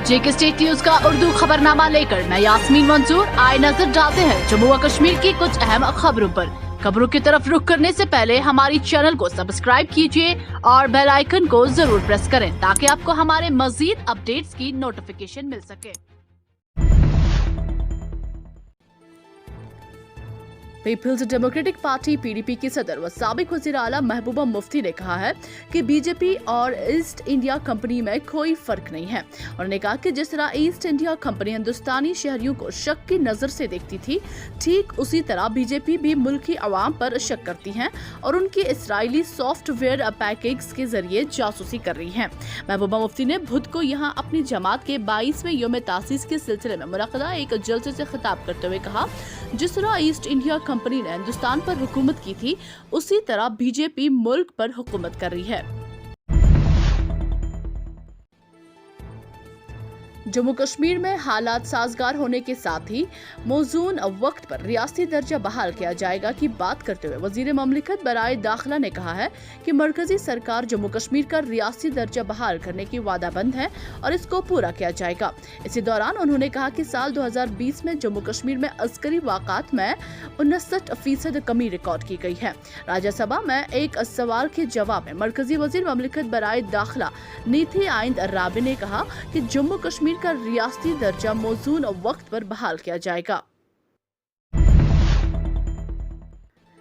जेके state news का उर्दू खबरनामा लेकर मैं यास्मीन मंजूर आए नजर डालते हैं जम्मू व कश्मीर की कुछ अहम खबरों पर। खबरों की तरफ रुख करने से पहले हमारी चैनल को सब्सक्राइब कीजिए और बेल आइकन को जरूर प्रेस करें ताकि आपको हमारे मजीद अपडेट्स की नोटिफिकेशन मिल सके। पीपल्स डेमोक्रेटिक पार्टी पीडीपी की सदर व साबिक वज़ीर आला महबूबा मुफ्ती ने कहा है कि बीजेपी और ईस्ट इंडिया कंपनी में कोई फर्क नहीं है। उन्होंने कहा कि जिस तरह ईस्ट इंडिया कंपनी हिंदुस्तानी शहरियों को शक की नजर से देखती थी, ठीक उसी तरह बीजेपी भी मुल्की अवाम पर शक करती है और उनकी इसराइली सॉफ्टवेयर पैकेज के जरिए जासूसी कर रही है। महबूबा मुफ्ती ने बुध को यहाँ अपनी जमात के 22वें यौम तासीस के सिलसिले में मुनक़दा एक जलसे से खिताब करते हुए कहा, जिस तरह ईस्ट इंडिया कंपनी ने हिंदुस्तान पर हुकूमत की थी, उसी तरह बीजेपी मुल्क पर हुकूमत कर रही है। जम्मू कश्मीर में हालात साजगार होने के साथ ही मौजून वक्त पर रियासती दर्जा बहाल किया जाएगा की बात करते हुए वजीर ममलिकत बराए दाखिला ने कहा है कि मरकजी सरकार जम्मू कश्मीर का रियासती दर्जा बहाल करने की वादाबंद है और इसको पूरा किया जाएगा। इसी दौरान उन्होंने कहा कि साल 2020 में जम्मू कश्मीर में अस्करी वाक़ात में 59% कमी रिकॉर्ड की गई है। राज्यसभा में एक सवाल के जवाब में मरकजी वजीर ममलिकत बराए दाखिला नीति आइंद राबी ने कहा कि जम्मू कश्मीर का रियासती दर्जा मौजून वक्त पर बहाल किया जाएगा।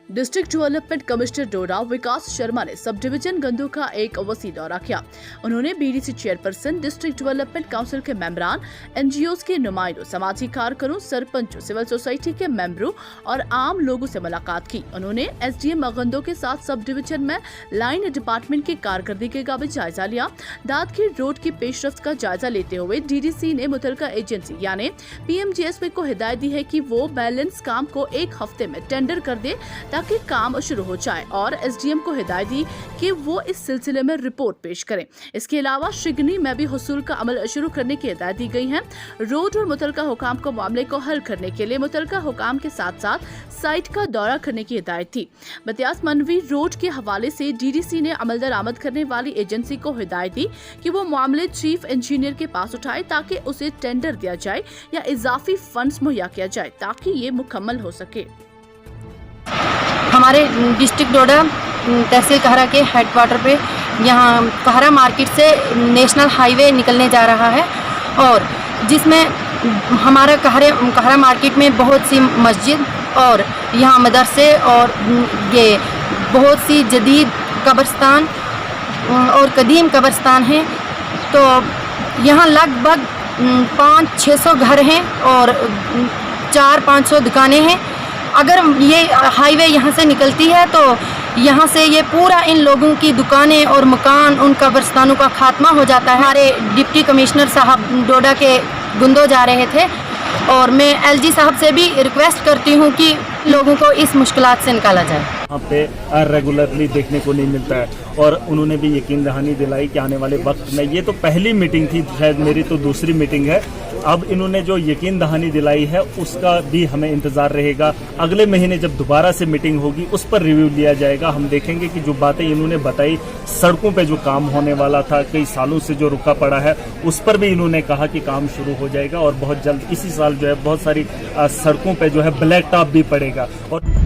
डिस्ट्रिक्ट डेवलपमेंट कमिश्नर डोडा विकास शर्मा ने सब डिवीजन गंदू का एक वसी दौरा किया। उन्होंने BDC chairperson, district development council के मेंबरान, एनजीओज के नुमाइंदों, समाजी कारकुनों, सरपंचों, सिविल सोसाइटी के मेंबरों और आम लोगों से मुलाकात की। उन्होंने एसडीएम गंदो के साथ सब डिवीजन में लाइन डिपार्टमेंट की कारकर्दगी का भी जायजा लिया। दादखीर रोड की पेशरफ्त का जायजा लेते हुए डीडीसी ने मुतलका एजेंसी यानी पीएमजीएसपी को हिदायत दी है कि वो बैलेंस काम को एक हफ्ते में टेंडर कर दे ताकि काम शुरू हो जाए और एसडीएम को हिदायत दी कि वो इस सिलसिले में रिपोर्ट पेश करें। इसके अलावा शिगनी में भी हुसूल का अमल शुरू करने की हिदायत दी गई है। रोड और मुतलका हुकाम को मामले को हल करने के लिए मुतलका हुकाम के साथ साथ साइट का दौरा करने की हिदायत थी। बतियास मनवी रोड के हवाले से डीडीसी ने अमल दरामद करने वाली एजेंसी को हिदायत दी कि वो मामले चीफ इंजीनियर के पास उठाए ताकि उसे टेंडर दिया जाए या इजाफी फंड्स मुहैया किया जाए ताकि ये मुकम्मल हो सके। हमारे डिस्ट्रिक्ट डोडा तहसील कहरा के हेडक्वार्टर पे यहाँ कहरा मार्केट से नेशनल हाईवे निकलने जा रहा है और जिसमें हमारा कहरा मार्केट में बहुत सी मस्जिद और यहाँ मदरसे और ये बहुत सी जदीद कब्रिस्तान और कदीम कब्रिस्तान हैं। तो यहाँ लगभग 500-600 घर हैं और 400-500 दुकानें हैं। अगर ये हाईवे यहाँ से निकलती है तो यहाँ से ये पूरा इन लोगों की दुकानें और मकान, उन कब्रिस्तानों का खात्मा हो जाता है। हमारे डिप्टी कमिश्नर साहब डोडा के गुंदो जा रहे थे और मैं एलजी साहब से भी रिक्वेस्ट करती हूँ कि लोगों को इस मुश्किलात से निकाला जाए। यहाँ पे रेगुलरली देखने को नहीं मिलता है और उन्होंने भी यकीन दहानी दिलाई कि आने वाले वक्त में, ये तो पहली मीटिंग थी, शायद मेरी तो दूसरी मीटिंग है, अब इन्होंने जो यकीन दहानी दिलाई है उसका भी हमें इंतज़ार रहेगा। अगले महीने जब दोबारा से मीटिंग होगी उस पर रिव्यू लिया जाएगा। हम देखेंगे कि जो बातें इन्होंने बताई, सड़कों पे जो काम होने वाला था कई सालों से जो रुका पड़ा है, उस पर भी इन्होंने कहा कि काम शुरू हो जाएगा और बहुत जल्द इसी साल जो है बहुत सारी सड़कों पे जो है ब्लैक टॉप भी पड़ेगा। और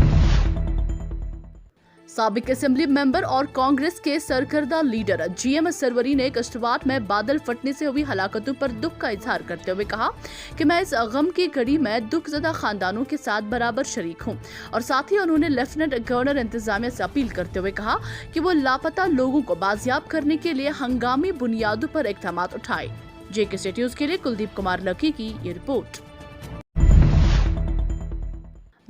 साबिक असेंबली मेंबर और कांग्रेस के सरकर्दा लीडर जीएम सरवरी ने किश्तवाड़ में बादल फटने से हुई हलाकतों पर दुख का इजहार करते हुए कहा कि मैं इस गम की घड़ी में दुखजदा खानदानों के साथ बराबर शरीक हूं और साथ ही उन्होंने लेफ्टिनेंट गवर्नर इंतजामिया से अपील करते हुए कहा कि वो लापता लोगों को बाजियाब करने के लिए हंगामी बुनियादों पर इक़दाम उठाए। जेके स्टेट न्यूज के लिए कुलदीप कुमार लकी की ये रिपोर्ट।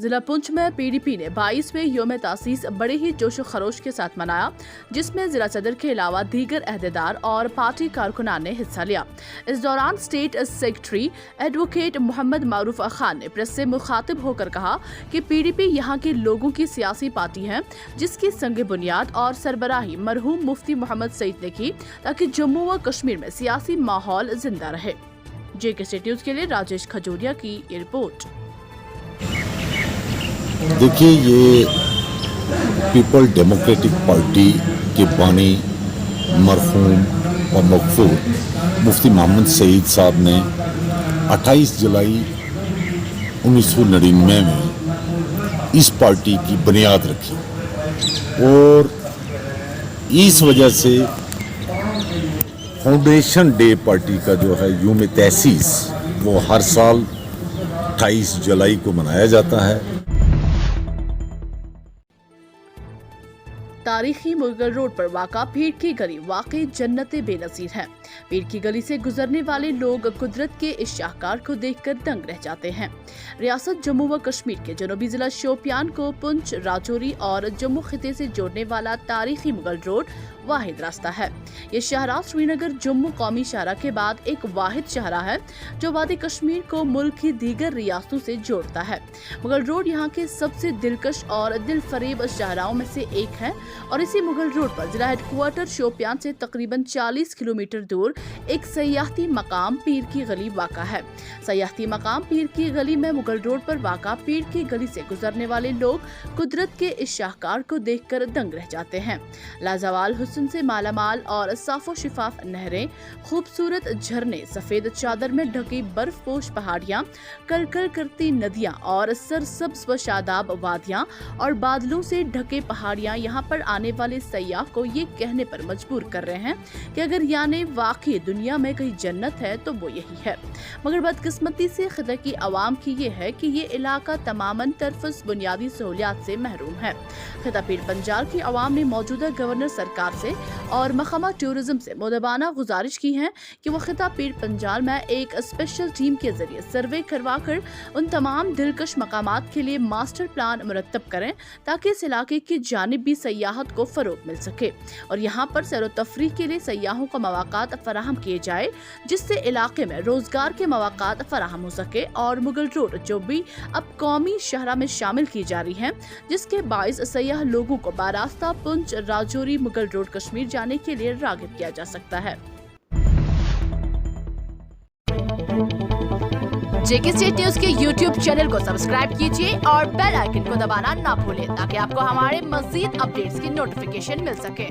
जिला पुंछ में पीडीपी ने 22वें यौम तासीस बड़े ही जोश खरोश के साथ मनाया, जिसमें जिला सदर के अलावा दीगर अहदेदार और पार्टी कारकुनान ने हिस्सा लिया। इस दौरान स्टेट सेक्रेटरी एडवोकेट मोहम्मद मारूफ खान ने प्रेस से मुखातिब होकर कहा कि पीडीपी यहाँ के लोगों की सियासी पार्टी है जिसकी संग बुनियाद और सरबराही मरहूम मुफ्ती मोहम्मद सईद ने की ताकि जम्मू व कश्मीर में सियासी माहौल जिंदा रहे। जेके स्टेट न्यूज के लिए राजेश खजूरिया की ये रिपोर्ट। देखिए, ये पीपल डेमोक्रेटिक पार्टी के बानी मरहूम और मकफूर मुफ्ती मोहम्मद सईद साहब ने 28 जुलाई 1999 में इस पार्टी की बुनियाद रखी और इस वजह से फाउंडेशन डे पार्टी का जो है यूम तहसीस वो हर साल 28 जुलाई को मनाया जाता है। तारीखी मुगल रोड पर वाक़ा पीर की गली वाकई जन्नत बेनज़ीर है। पीर की गली से गुजरने वाले लोग कुदरत के इस शाहकार को देखकर दंग रह जाते हैं। रियासत जम्मू व कश्मीर के जनूबी जिला शोपियान को पुंछ, राजौरी और जम्मू खिते से जोड़ने वाला तारीखी मुगल रोड वाहिद रास्ता है। ये शाहराह श्रीनगर जम्मू कौमी शाहराह के बाद एक वाहिद शाहराह है जो वादी कश्मीर को मुल्क की दीगर रियासतों से जोड़ता है। मुगल रोड यहाँ के सबसे दिलकश और दिल फरेब शाहराहों में से एक है और इसी मुगल रोड पर जिला हेडक्वार्टर शोपियान से तकरीबन 40 किलोमीटर दूर एक सयाहती मकाम पीर की गली वाक़ा है। सयाहती मकाम पीर की गली में मुगल रोड पर वाक़ा पीर की गली से गुजरने वाले लोग कुदरत के इस शाहकार को देखकर दंग रह जाते हैं। लाजवाल हुस्न से मालामाल और साफो शिफाफ नहरें, खूबसूरत झरने, सफेद चादर में ढकी बर्फपोश पहाड़ियां, कलकल करती नदियां और सरसब्ज व शादाब वादियां और बादलों से ढके पहाड़ियां यहाँ पर आने वाले सयाह को ये कहने पर मजबूर कर रहे हैं कि अगर यानी वाकई दुनिया में कहीं जन्नत है तो वो यही है। मगर बदकिस्मती से खिता की आवाम की ये है कि ये इलाका तमामन तरफस बुनियादी सहूलियात से महरूम है। खिता पीर पंजाल की आवाम ने मौजूदा गवर्नर सरकार से और महकमा टूरिज्म से मुदबाना गुजारिश की है कि वो खिता पीर पंजाल में एक स्पेशल टीम के जरिए सर्वे करवा कर उन तमाम दिलकश मकामात के लिए मास्टर प्लान मुरतब करें ताकि इस इलाके की जानिब भी सयाहत को फरोग मिल सके और यहाँ पर सैर तफरीह के लिए सयाहों को मौक़ात फराहम किए जाए जिससे इलाके में रोजगार के मौक़ात फराहम हो सके और मुगल रोड जो भी अब कौमी शाहराह में शामिल की जा रही है जिसके बाइस सयाह लोगों को बारास्ता पुंछ, राजौरी, मुगल रोड कश्मीर जाने के लिए राग़िब किया जा सकता है। जेके स्टेट न्यूज के YouTube चैनल को सब्सक्राइब कीजिए और बेल आइकन को दबाना ना भूलें ताकि आपको हमारे मज़ीद अपडेट्स की नोटिफिकेशन मिल सके।